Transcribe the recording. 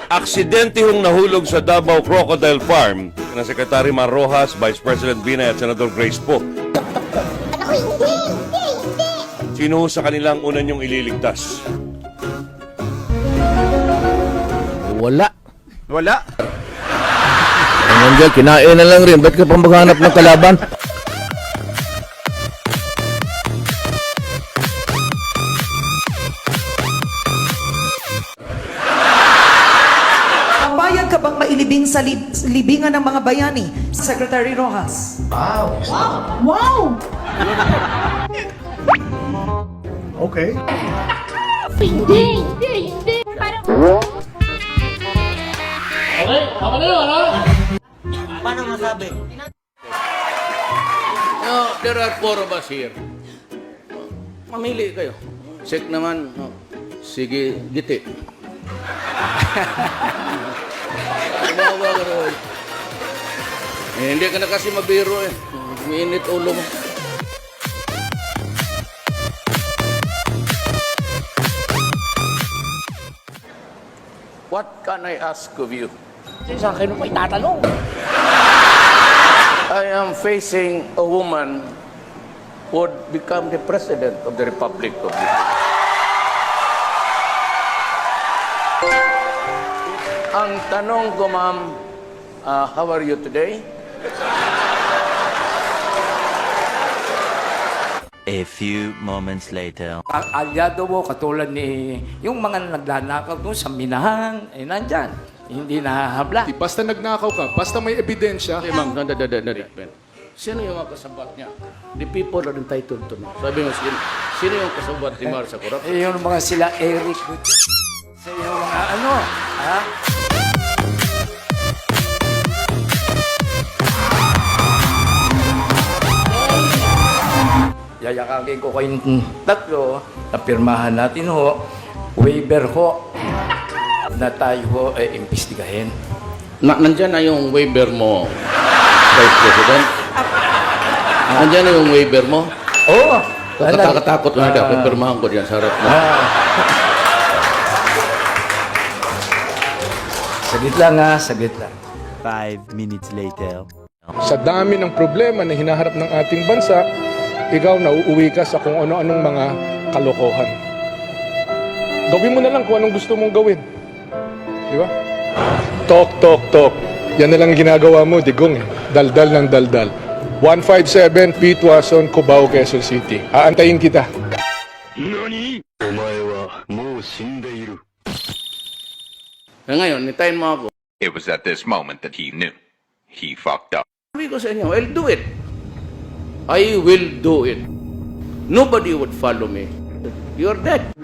Aksidente hong nahulog sa Davao Crocodile Farm na Secretary Mar Rojas, Vice President Binay at Senator Grace Poe. Sino ho sa kanilang una niyong ililigtas? Wala. Wala. Ang kinain na lang rin. Ba't ka pa maghanap ng kalaban? Papayag ka bang mailibing sa libingan ng mga bayani, Secretary Rojas? Wow! Okay. Hindi! Parang... No, there are four of us here. Mamili kayo. Sek naman, no. Sige, giti. Tumawa ka rin. Hindi ka na kasi mabiro eh. Umiinit ulo mo. What can I ask of you? Sa akin mo itatanong. I am facing a woman who would become the President of the Republic of the Ang tanong ko, ma'am, how are you today? A few moments later. Ang alyado mo, katulad ni yung mga naglanakaw doon sa minahan, eh nandyan. Hindi nahahabla. Basta nagnakaw ka, basta may ebidensya. Hey, ma'am, sino yung mga kasabat niya? The people are entitled to know. Sabi mo, sino yung kasabat ni Mar sa korap? Eh, yung mga sila Eric sa yung mga ano, ha? Yayakagin ko kayong tatlo na pirmahan natin ho, waiver ho, na tayo ho imbestigahin. Nandyan na yung waiver mo, Vice President? Nandyan na yung waiver mo? Oo. Katakatakot na daw, pipirmahan ko dyan sa harap mo. Saglit lang ha, saglit lang. 5 minutes later. Sa dami ng problema na hinaharap ng ating bansa, ikaw nauuwi ka sa kung ano-anong mga kalokohan. Gawin mo na lang kung anong gusto mong gawin. Di ba? Talk, talk, talk. Yan na lang ginagawa mo, digong eh. Daldal ng daldal. 157 P. Tuason, Cubao, Quezon City. Aantayin kita. Ngayon, nitain mo ako. It was at this moment that he knew. He fucked up. Sabi ko sa inyo, I'll do it. I will do it. Nobody would follow me. You're dead.